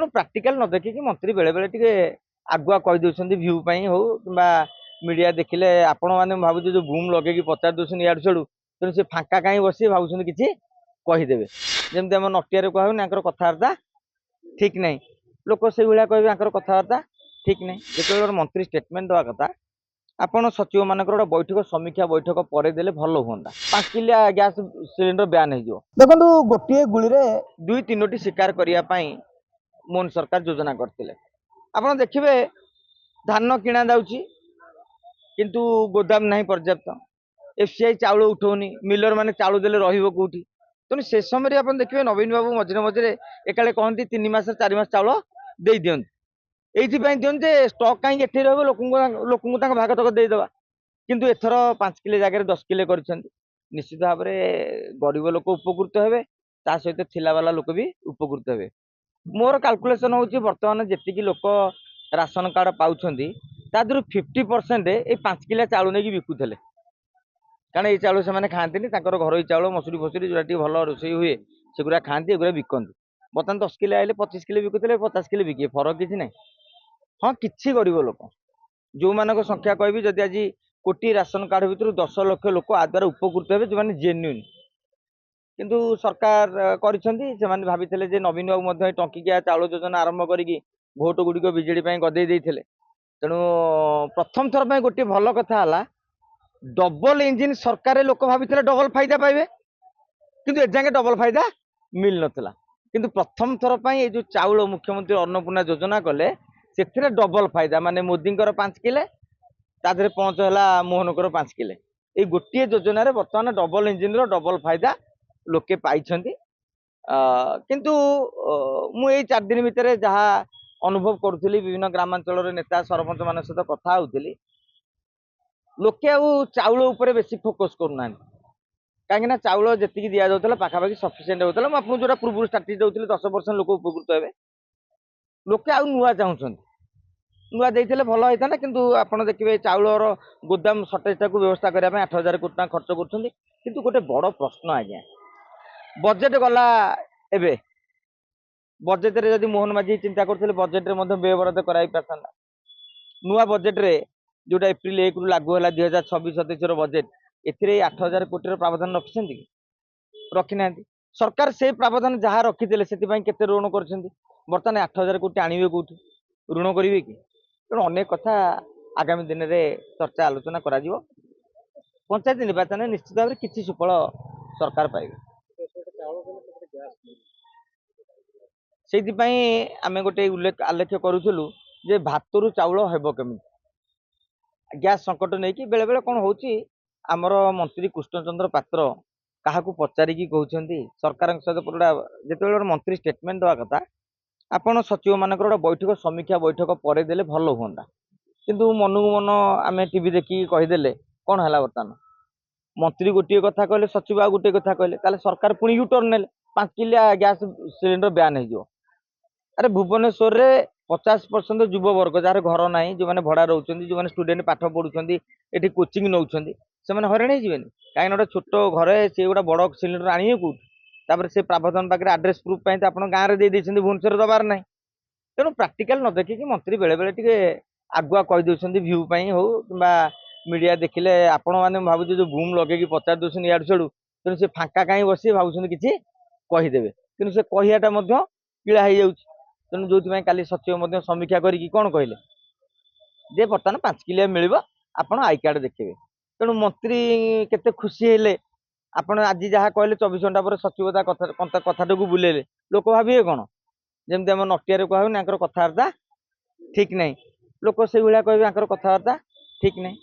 तेणु प्राक्टिकल न देखिकी मंत्री बेले बेले टिके आगुआ कही दउछन्ती व्यू पई हो किंबा मीडिया देखिले आपण माने भाबु जो बूम लगे कि पचार दउछन याड छडू तेणु से फांका काई बसी भाबुछन किछि कहिदेबे जेमते हम नटिया कहू ना कथबार्ता ठीक नहीं लोक से भाया कहे कथबार्ता ठीक नहीं जो मंत्री स्टेटमेंट दवा कथा आपण सचिव मान बैठक समीक्षा बैठक पर देले भल हाँ 5 किलिया गैस सिलिंडर ब्यान हो देखो गोटे गुली दुई तीनोटी शिकार करने मोहन सरकार योजना करते आप देखिए धान किणा जाऊँगी किंतु गोदाम नहीं पर्याप्त एफसीआई चाउल उठौनी मिलर माने चाउल देले रहिबो कोठी तेणु से समय आप देखिए नवीन बाबू मझे मझे एकाले कहती 3 मास 4 मास चाउल दे दियंती एइथिपाई दियंती जे स्टॉक कहीं एठी रहबो लोक भाग तक देदेवा किंतु एथर 5 किले जगह 10 किले कर निश्चित भाव में गरीब लोक उपकृत हेबे ता सहित थिला वाला लोक भी उपकृत हेबे मोर कैलकुलेशन होची वर्तमान जेतिकी लोक राशन कार्ड पाउछंती ता दरु 50% ए 5 किलो चाउल नै बिकुथले कारण ये चाउल से खाती घर चाउल मसूरी फसुरी जो भल रोषे हुए सेगुरा खाती एगुरा बिकती बर्तमान 10 किलो आइले 25 किलो बिकुले 50 किलो बिके फरक किसी ना हाँ किसी गरीब लोक जो मान संख्या कहबी जदि आज कोटी राशन कार्ड भितर 10 लाख लोक आ द्वारा उपकृत हे जो जेन्युइन किंतु सरकार कर भाई नवीन बाबू टंकिकिया चाउल योजना आरंभ करी भोट गुड़िक विजेडी गदे तेणु प्रथम थर पर गोटे भल कथा डबल इंजिन सरकार लोक भाई डबल फायदा पाइबे किंतु एजांगे डबल फायदा मिल नथिला किंतु प्रथम थर पर ये जो चाउल मुख्यमंत्री अन्नपूर्णा योजना कले से डबल फायदा माने मोदी 5 किले तादरे पहुंचला मोहनकर 5 किले ये गोटे योजना बर्तमान डबल इंजिन डबल फायदा लोके पाई किंतु मुझे 4 दिन भितर जहाँ अनुभव करुली विभिन्न ग्रामांचल नेता सरपंच मान सहित कथा होती लोके चाउल उपर बेसी फोकस करना कहीं चाउल जी दि जाता पाखापाखि सफिसीयंट होता है आपको जो पूर्व स्ट्राटेजी दूसरी 10% लोक उपकृत हे लोके आउ नुआ चाहते नुआ देते भल होता ना किंतु आपड़ देखिए चाउलर गोदाम सर्टेज व्यवस्था करने 8,000 कोटी टका खर्च कर गोटे बड़ प्रश्न आज्ञा बजेट गला एबे बजेट रे जदि मोहन माझी चिंता करते बजेट रे व्ययबराद कराई पारता नुआ बजेट रे जोटा एप्रिल 1 रु लागू है 2026-27 बजेट ए 8,000 कोटी प्रावधान रखी ना सरकार से प्रावधान जहाँ रखी से ऋण कर बर्तमान 8,000 कोटी आणवे कौटी ऋण करेंगे कि तेणु अनेक कथा आगामी दिन में चर्चा आलोचना करा पंचायत निर्वाचन में निश्चित भाव में किसी सुफल सरकार पाइबे से आम गोटे आलेख्य करूँ जे भातरू चाउल हेब केमी गैस संकट नहीं कि बेले बेले कौन होची आमर मंत्री कृष्णचंद्र पात्र क्या पचारिकी कहते सरकार जो मंत्री स्टेटमेंट दवा कथा आपण सचिव मान बैठक समीक्षा बैठक पर देले भल हाँ किंतु मनकु मन आम टीवी देखिए कहीदेले कौन है बर्तमान मंत्री गोटे कथा कहले सचिव आ गोटे कथा कहले सरकार पुणी यूटर्न ने 5 किलिया गैस सिलिंडर ब्यान हो अरे भुवनेश्वर रे 50% युव वर्ग जार घर ना जो मैंने भड़ा रोचे जो मैंने स्टूडेंट पाठ पढ़ुं ये कोचिंग नौ से हईराण हो कहीं गोटे छोट घर से गोटे बड़ सिलिंडर आने कौट से प्रावधान पाखे आड्रेस प्रूफ पाई आप गाँव में दे भुवनेश्वर दबार ना तेणु प्राक्टिकल न देखिकी मंत्री बेले बेले टिके आगुआ कही दउछन्ती व्यू पई हो किंबा मीडिया देखिले आपण माने भाबु जो बूम लगे कि पचार दउछन याड छडू तेणु से फांका काई बसी भाबुछन किछि कहिदेबे किंतु से कहियाटा मध्य पीड़ा हो जाउछि तेणु जो काली सचिव मध्य समीक्षा करिकी कोन कहले जे बर्तमान 5 किलो मिलिबो आपण आई कार्ड देखिबे तेणु मंत्री केते खुशी हेले आपण आज जहाँ कहले 24 घंटा पर सचिवता कथाटू बुलेले लोक भाबिए कौन जमती आम नटिया कहू ना कथबार्ता ठीक नहीं लोक से भाया कहे कथबार्ता ठीक नहीं।